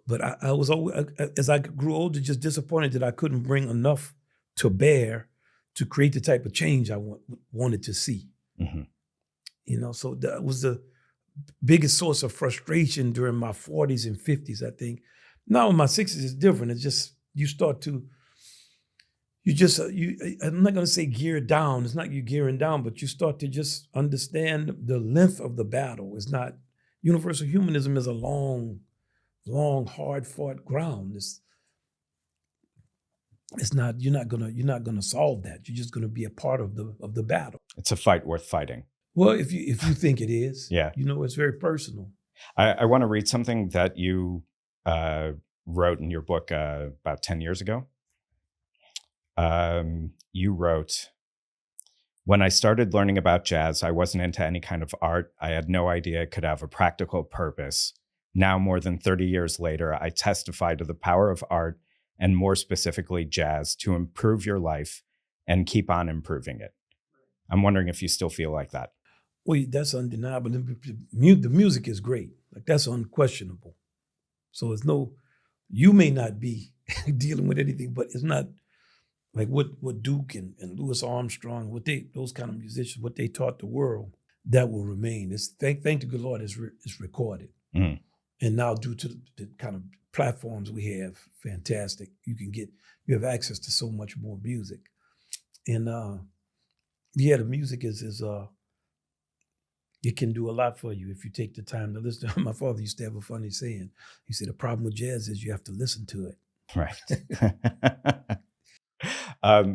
But I was always, as I grew older, just disappointed that I couldn't bring enough to bear to create the type of change I wanted to see. Mm-hmm. So that was the biggest source of frustration during my 40s and 50s, I think. Now in my 60s, it's different. It's just, you start to, I'm not going to say gear down. It's not you gearing down, but you start to just understand the length of the battle. It's not, universal humanism is a long, hard fought ground. It's not, you're not gonna solve that. You're just gonna be a part of the battle. It's a fight worth fighting. Well, if you think it is, yeah, it's very personal. I want to read something that you wrote in your book about 10 years ago. You wrote, "When I started learning about jazz, I wasn't into any kind of art. I had no idea it could have a practical purpose. Now, more than 30 years later, I testify to the power of art, and more specifically jazz, to improve your life and keep on improving it." I'm wondering if you still feel like that. Well, that's undeniable. The music is great. Like, that's unquestionable. So it's you may not be dealing with anything, but it's not like what Duke and Louis Armstrong, those kind of musicians, what they taught the world, that will remain. It's thank the good Lord it's recorded. Mm. And now due to the kind of platforms we have, fantastic. You have access to so much more music. And the music is it can do a lot for you if you take the time to listen. My father used to have a funny saying. He said, the problem with jazz is you have to listen to it. Right.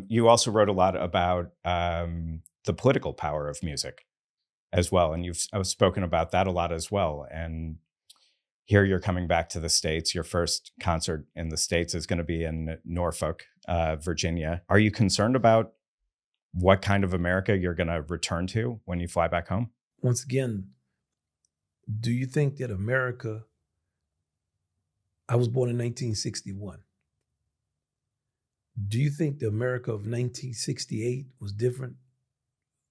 You also wrote a lot about the political power of music as well. And you've spoken about that a lot as well. And here you're coming back to the States. Your first concert in the States is going to be in Norfolk, Virginia. Are you concerned about what kind of America you're going to return to when you fly back home? Once again, do you think that America, I was born in 1961. Do you think the America of 1968 was different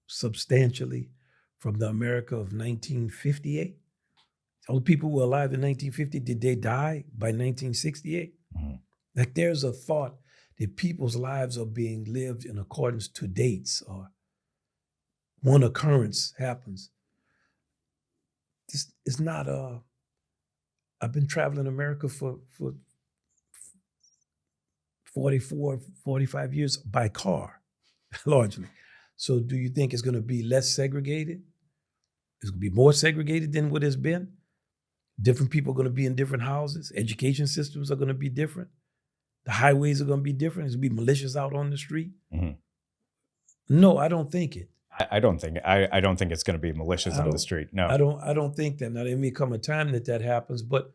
substantially from the America of 1958? All the people who were alive in 1950, did they die by 1968? Mm-hmm. Like, there's a thought that people's lives are being lived in accordance to dates, or one occurrence happens. It's not I've been traveling America for 44, 45 years by car, largely. So do you think it's going to be less segregated? It's going to be more segregated than what it's been? Different people are going to be in different houses. Education systems are going to be different. The highways are going to be different. There's going to be militias out on the street. Mm-hmm. No, I don't think it. I don't think it's going to be militias on the street. No, I don't think that. Now there may come a time that happens, but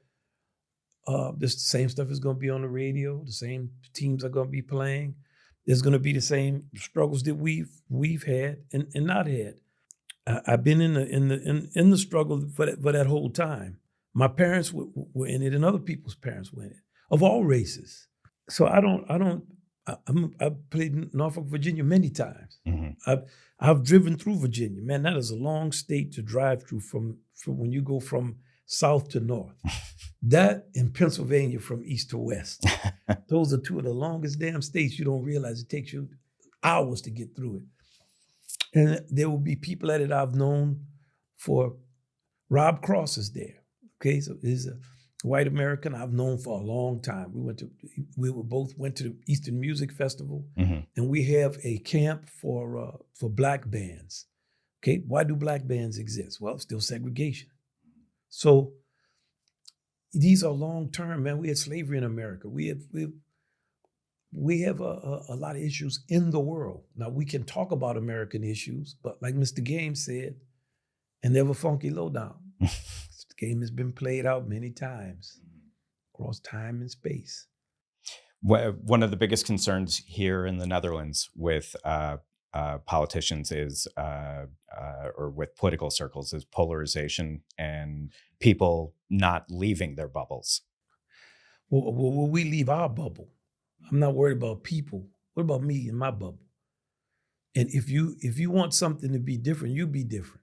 this same stuff is going to be on the radio. The same teams are going to be playing. There's going to be the same struggles that we've had and not had. I've been in the struggle for that whole time. My parents were in it, and other people's parents were in it, of all races. So I've played in Norfolk, Virginia many times. Mm-hmm. I've driven through Virginia. Man, that is a long state to drive through from when you go from south to north. That in Pennsylvania from east to west. Those are two of the longest damn states. You don't realize it takes you hours to get through it. And there will be people at it I've known for. Rob Cross is there. Okay, so he's a white American I've known for a long time. We both went to the Eastern Music Festival, mm-hmm. and we have a camp for black bands. Okay, why do black bands exist? Well, still segregation. So these are long term, man. We had slavery in America. We have a lot of issues in the world. Now we can talk about American issues, but like Mr. Game said, and never funky lowdown. The game has been played out many times across time and space. One of the biggest concerns here in the Netherlands with politicians is, or with political circles, is polarization and people not leaving their bubbles. Well, we leave our bubble. I'm not worried about people. What about me and my bubble? And if you want something to be different, you be different.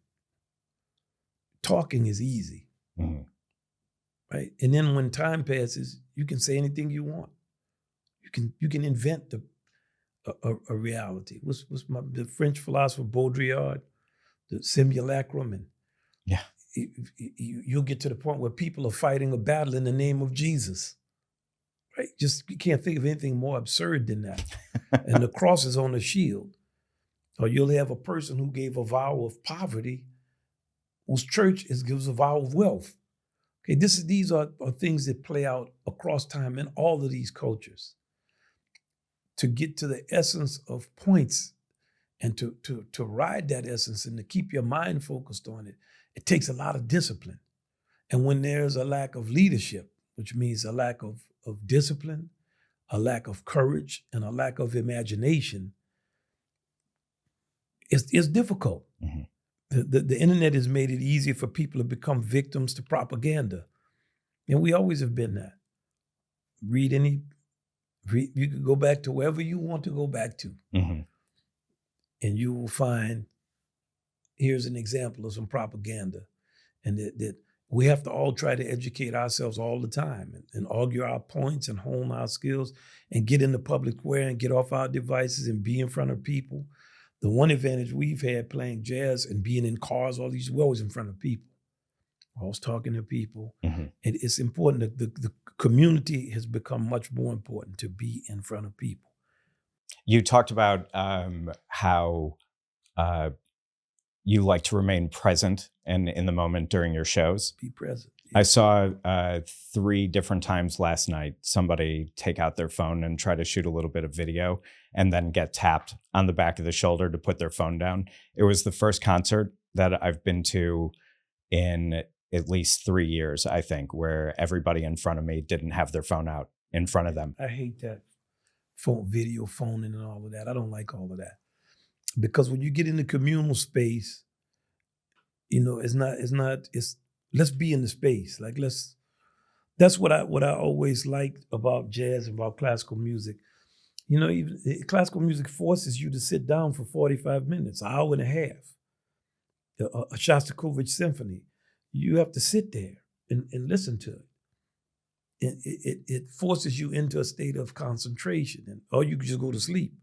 Talking is easy. Mm-hmm. Right? And then when time passes, you can say anything you want. You can invent a reality. What's the French philosopher Baudrillard, the simulacrum, and yeah, you'll get to the point where people are fighting a battle in the name of Jesus. Right? Just you can't think of anything more absurd than that. And the cross is on the shield. Or you'll have a person who gave a vow of poverty, whose church gives a vow of wealth. Okay, these are things that play out across time in all of these cultures. To get to the essence of points and to ride that essence and to keep your mind focused on it, it takes a lot of discipline. And when there's a lack of leadership, which means a lack of discipline, a lack of courage, and a lack of imagination, it's difficult. Mm-hmm. The internet has made it easier for people to become victims to propaganda. And we always have been that. You can go back to wherever you want to go back to. Mm-hmm. And you will find, here's an example of some propaganda. And that we have to all try to educate ourselves all the time and argue our points and hone our skills and get in the public square and get off our devices and be in front of people. The one advantage we've had playing jazz and being in cars, we're always in front of people. Always talking to people. Mm-hmm. And it's important that the community has become much more important to be in front of people. You talked about how you like to remain present and in the moment during your shows. Be present. Yeah. I saw 3 different times last night somebody take out their phone and try to shoot a little bit of video and then get tapped on the back of the shoulder to put their phone down. It was the first concert that I've been to in at least 3 years, I think, where everybody in front of me didn't have their phone out in front of them. I hate that video phoning and all of that. I don't like all of that. Because when you get in the communal space, it's let's be in the space. That's what I always liked about jazz and about classical music. Even classical music forces you to sit down for 45 minutes, an hour and a half. A Shostakovich symphony, you have to sit there and listen to it. It forces you into a state of concentration, or you can just go to sleep,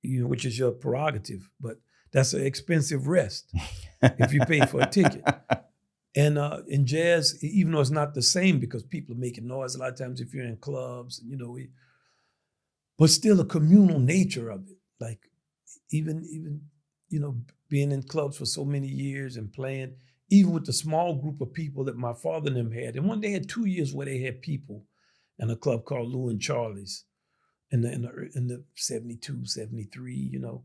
which is your prerogative. But that's an expensive rest if you pay for a ticket. And in jazz, even though it's not the same because people are making noise a lot of times if you're in clubs, but still a communal nature of it. Like even being in clubs for so many years and playing, even with the small group of people that my father and them had. And one day had 2 years where they had people in a club called Lou and Charlie's in the 72, 73, you know.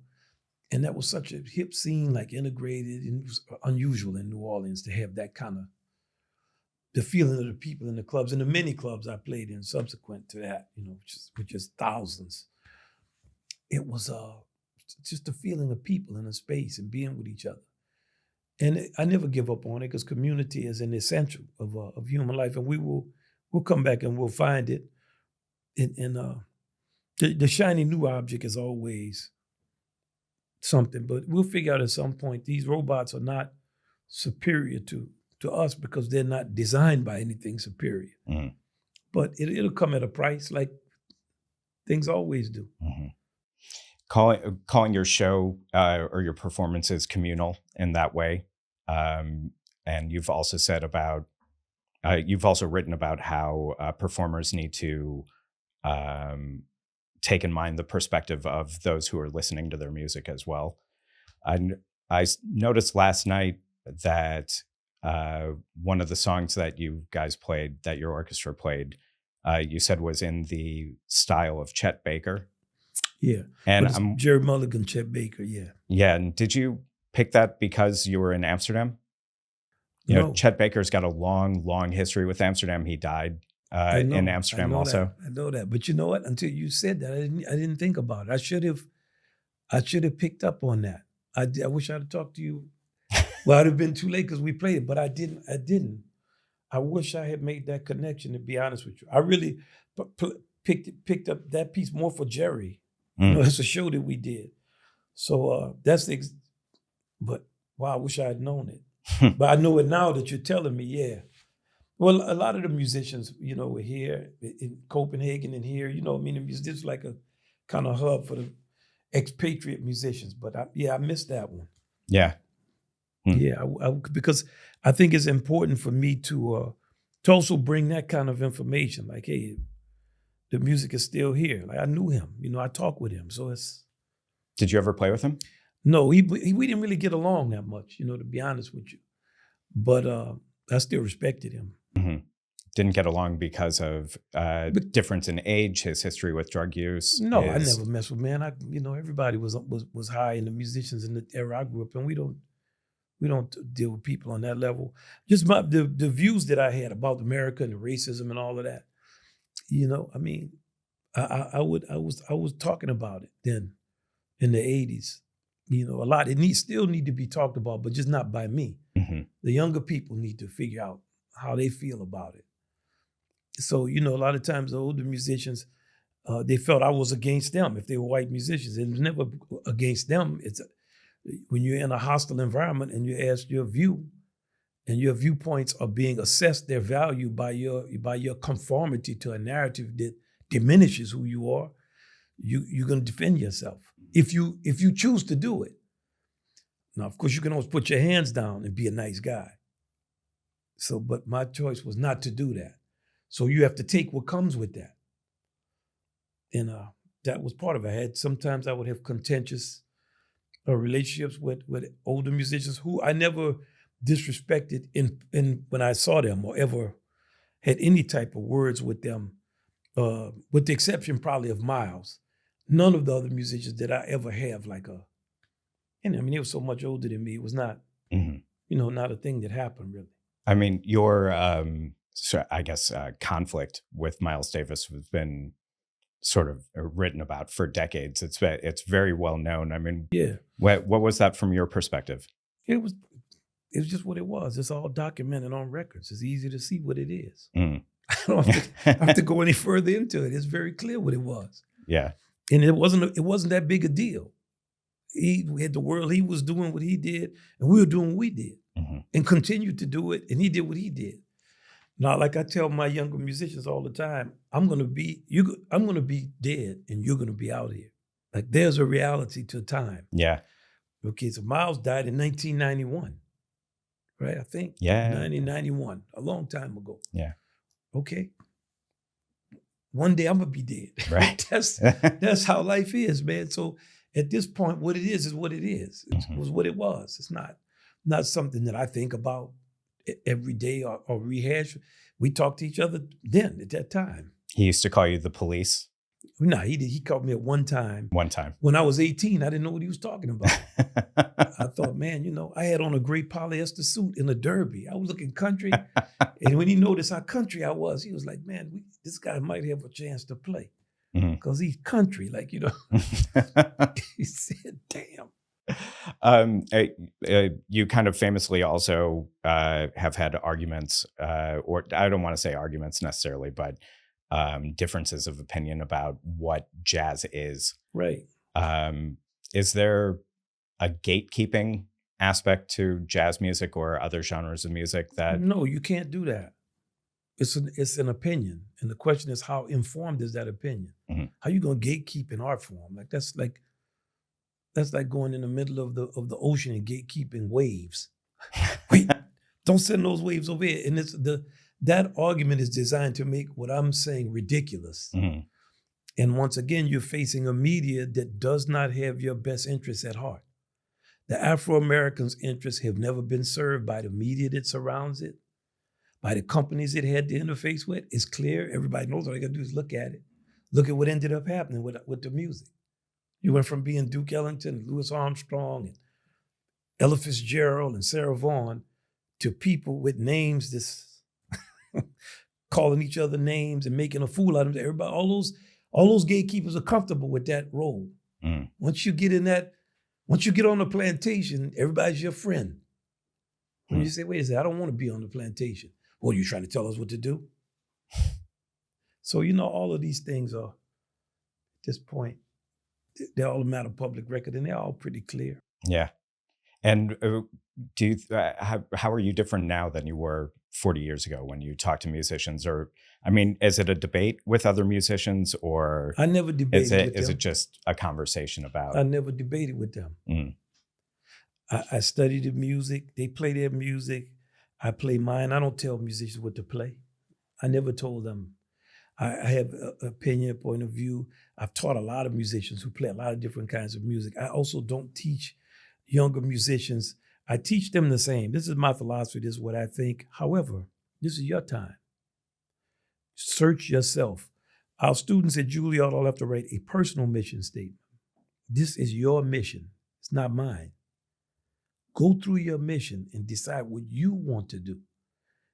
And that was such a hip scene, like integrated, and it was unusual in New Orleans to have that kind of, the feeling of the people in the clubs and the many clubs I played in subsequent to that, you know, which is thousands. It was just the feeling of people in a space and being with each other. And I never give up on it because community is an essential of human life, and we'll come back and we'll find it. The shiny new object is always something, but we'll figure out at some point these robots are not superior to us because they're not designed by anything superior. Mm-hmm. But it'll come at a price, like things always do. Mm-hmm. Calling your show or your performances communal in that way, and you've also said about you've also written about how performers need to take in mind the perspective of those who are listening to their music as well. I noticed last night that one of the songs that you guys played, that your orchestra played, you said was in the style of Chet Baker. Yeah, and Jerry Mulligan, Chet Baker, yeah. Yeah, and did you pick that because you were in Amsterdam? You know, Chet Baker's got a long history with Amsterdam. He died in Amsterdam also. I know that, but you know what? Until you said that, I didn't think about it. I should have picked up on that. I wish I'd have talked to you. Well, it'd have been too late because we played it, but I didn't. I wish I had made that connection, to be honest with you. I really picked up that piece more for Jerry. You know, it's a show that we did. So that's but wow, I wish I had known it. But I know it now that you're telling me, yeah. Well, a lot of the musicians, you know, were here in Copenhagen and here, you know, I mean, this is like a kind of hub for the expatriate musicians. But I missed that one. Yeah. Yeah, because I think it's important for me to also bring that kind of information. Like, hey, the music is still here. Like, I knew him, you know, I talked with him. So it's. Did you ever play with him? No, we didn't really get along that much, you know, to be honest with you. But I still respected him. Mm-hmm. Didn't get along because of difference in age, his history with drug use. No, I never messed with, man. Everybody was high in the musicians in the era I grew up in. We don't deal with people on that level. Just the views that I had about America and the racism and all of that. You know, I mean, I was talking about it then in the 80s. You know, a lot. It still need to be talked about, but just not by me. Mm-hmm. The younger people need to figure out how they feel about it. So, you know, a lot of times the older musicians, they felt I was against them if they were white musicians. It was never against them. It's when you're in a hostile environment and you ask your view, and your viewpoints are being assessed their value by your conformity to a narrative that diminishes who you are, you're going to defend yourself if you choose to do it. Now, of course, you can always put your hands down and be a nice guy. So, but my choice was not to do that. So you have to take what comes with that. And that was part of it. Sometimes I would have contentious relationships with older musicians who I never disrespected in when I saw them or ever had any type of words with them, with the exception probably of Miles. None of the other musicians did I ever have and I mean, he was so much older than me. It was not, you know, not a thing that happened really. I mean, your, conflict with Miles Davis has been sort of written about for decades. It's very well known. I mean, yeah. What was that from your perspective? It was just what it was. It's all documented on records. It's easy to see what it is. I don't have to go any further into it. It's very clear what it was. Yeah. And it wasn't that big a deal. He had the world, he was doing what he did, and we were doing what we did, and continued to do it, and he did what he did. Now, like I tell my younger musicians all the time, I'm gonna be dead, and you're gonna be out here. Like there's a reality to time. Yeah. Okay, so Miles died in 1991, right? I think. Yeah. 1991, a long time ago. Yeah. Okay. One day I'm gonna be dead. Right. That's how life is, man. So at this point, what it is what it is. It was what it was. It's not. not something that I think about every day or rehash. We talked to each other then at that time. He used to call you the police? No, he did. He called me at one time. One time. When I was 18, I didn't know what he was talking about. I thought, man, I had on a gray polyester suit in a derby. I was looking country. And when he noticed how country I was, he was like, man, this guy might have a chance to play. Because he's country, He said, damn. You kind of famously also have had arguments, or I don't want to say arguments necessarily, but differences of opinion about what jazz is. Right. Is there a gatekeeping aspect to jazz music or other genres of music that? No, you can't do that. It's an opinion, and the question is, how informed is that opinion? How you gonna gatekeep an art form? That's like going in the middle of the ocean and gatekeeping waves. Wait, don't send those waves over here. And that argument is designed to make what I'm saying ridiculous. And once again, you're facing a media that does not have your best interests at heart. The Afro-Americans' interests have never been served by the media that surrounds it, by the companies it had to interface with. It's clear. Everybody knows. All they got to do is look at it. Look at what ended up happening with the music. You went from being Duke Ellington, Louis Armstrong, and Ella Fitzgerald and Sarah Vaughan to people with names that's calling each other names and making a fool out of everybody. All those gatekeepers are comfortable with that role. Once you get on the plantation, everybody's your friend. When you say, wait a second, I don't want to be on the plantation. Well, you're trying to tell us what to do? So, all of these things are, at this point, they're all a matter of public record, and they're all pretty clear. Yeah. And how are you different now than you were 40 years ago when you talk to musicians? Or, is it a debate with other musicians, or I never debated with them. Is it just a conversation about? I never debated with them. I study the music. They play their music. I play mine. I don't tell musicians what to play. I never told them. I have an opinion, a point of view. I've taught a lot of musicians who play a lot of different kinds of music. I also don't teach younger musicians. I teach them the same. This is my philosophy. This is what I think. However, this is your time. Search yourself. Our students at Juilliard all have to write a personal mission statement. This is your mission. It's not mine. Go through your mission and decide what you want to do.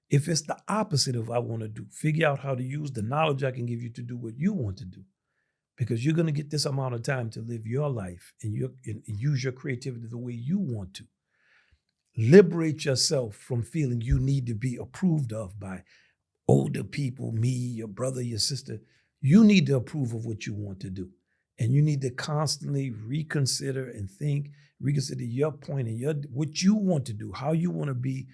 If it's the opposite of what I want to do, figure out how to use the knowledge I can give you to do what you want to do. Because you're going to get this amount of time to live your life and use your creativity the way you want to. Liberate yourself from feeling you need to be approved of by older people, me, your brother, your sister. You need to approve of what you want to do. And you need to constantly reconsider reconsider your point and what you want to do, how you want to be,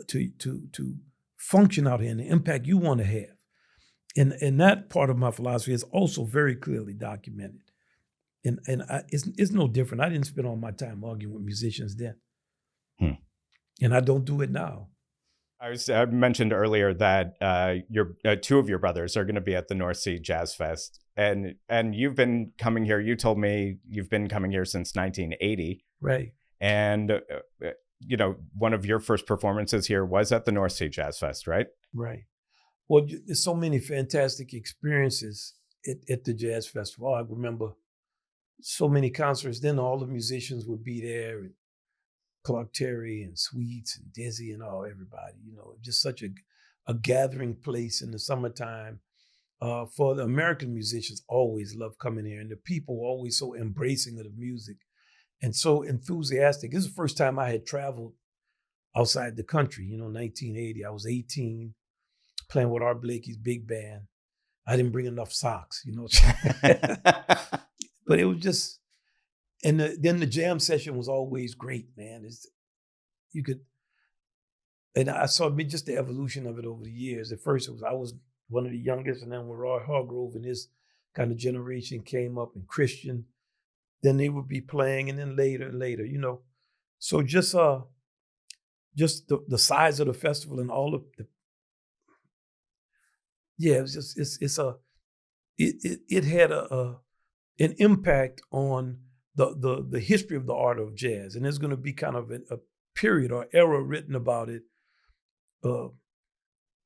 to function out here and the impact you want to have. And that part of my philosophy is also very clearly documented. And it's no different. I didn't spend all my time arguing with musicians then. And I don't do it now. I mentioned earlier that your two of your brothers are going to be at the North Sea Jazz Fest, and you've been coming here. You told me you've been coming here since 1980, right? And one of your first performances here was at the North Sea Jazz Fest, right? Right. Well, there's so many fantastic experiences at the Jazz Festival. I remember so many concerts. Then all the musicians would be there, and Clark Terry and Sweets and Dizzy and everybody. Just such a gathering place in the summertime. For the American musicians, always love coming here, and the people were always so embracing of the music and so enthusiastic. This is the first time I had traveled outside the country. 1980. I was 18, playing with Art Blakey's big band. I didn't bring enough socks, but it was just. And then the jam session was always great, man. And I saw just the evolution of it over the years. At first, I was one of the youngest, and then when Roy Hargrove and his kind of generation came up, and Christian, then they would be playing, and then later, So just the size of the festival and all of it was just it had an impact on the history of the art of jazz. And there's going to be kind of period or era written about it,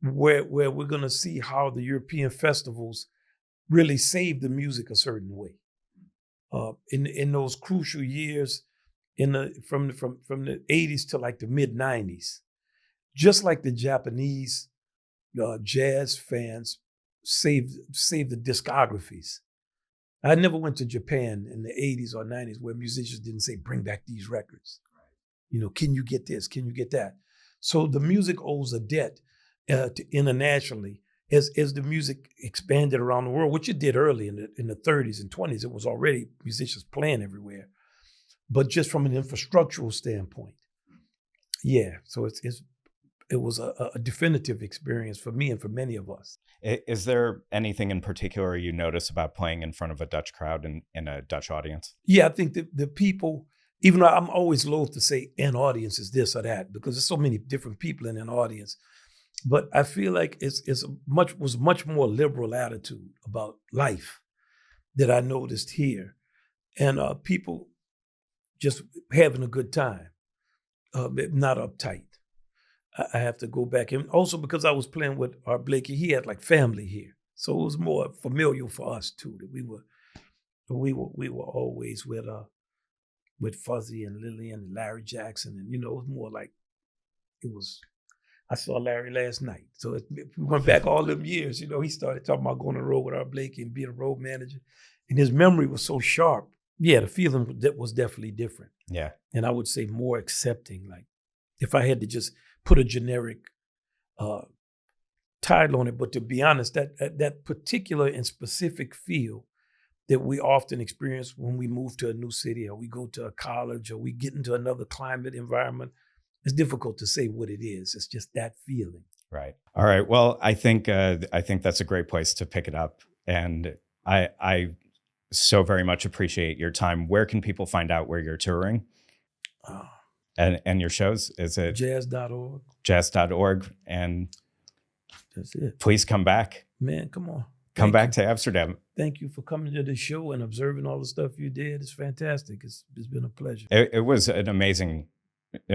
where we're going to see how the European festivals really saved the music a certain way. In those crucial years, from the 80s to like the mid 90s, just like the Japanese jazz fans saved the discographies. I never went to Japan in the 80s or 90s where musicians didn't say, bring back these records. Can you get this? Can you get that? So the music owes a debt internationally as the music expanded around the world, which it did early in the 30s and 20s. It was already musicians playing everywhere. But just from an infrastructural standpoint, yeah. So it was a definitive experience for me and for many of us. Is there anything in particular you notice about playing in front of a Dutch crowd and in a Dutch audience? Yeah, I think the people, even though I'm always loath to say an audience is this or that, because there's so many different people in an audience, but I feel like was much more liberal attitude about life that I noticed here, and people just having a good time, not uptight. I have to go back, and also because I was playing with Art Blakey, he had like family here, so it was more familiar for us too. That we were always with Fuzzy and Lillian and Larry Jackson, and it was more like it was. I saw Larry last night, so we went back all them years. He started talking about going on the road with Art Blakey and being a road manager, and his memory was so sharp. Yeah, the feeling was definitely different. Yeah, and I would say more accepting. Like if I had to just put a generic title on it, but to be honest, that particular and specific feel that we often experience when we move to a new city or we go to a college or we get into another climate environment, it's difficult to say what it is. It's just that feeling. Right. All right. Well, I think that's a great place to pick it up. And I so very much appreciate your time. Where can people find out where you're touring? And your shows? Is it jazz.org? Jazz.org. And that's it. Please come back. Man, come on. Come back to Amsterdam. Thank you for coming to the show and observing all the stuff you did. It's fantastic. It's been a pleasure. It was an amazing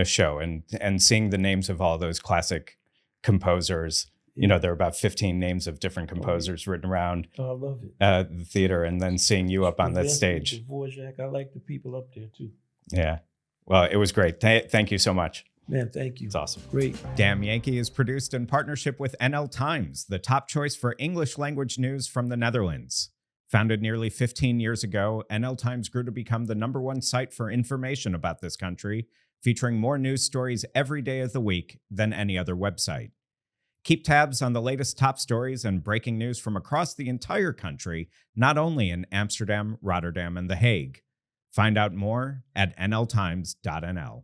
show, and seeing the names of all those classic composers. There are about 15 names of different composers written around I love it. The theater, and then seeing you up on that stage. Dvorak, I like the people up there too. Yeah. Well, it was great. Thank you so much. Man, thank you. It's awesome. Great. Damn Yankee is produced in partnership with NL Times, the top choice for English language news from the Netherlands. Founded nearly 15 years ago, NL Times grew to become the #1 site for information about this country, featuring more news stories every day of the week than any other website. Keep tabs on the latest top stories and breaking news from across the entire country, not only in Amsterdam, Rotterdam, and The Hague. Find out more at nltimes.nl.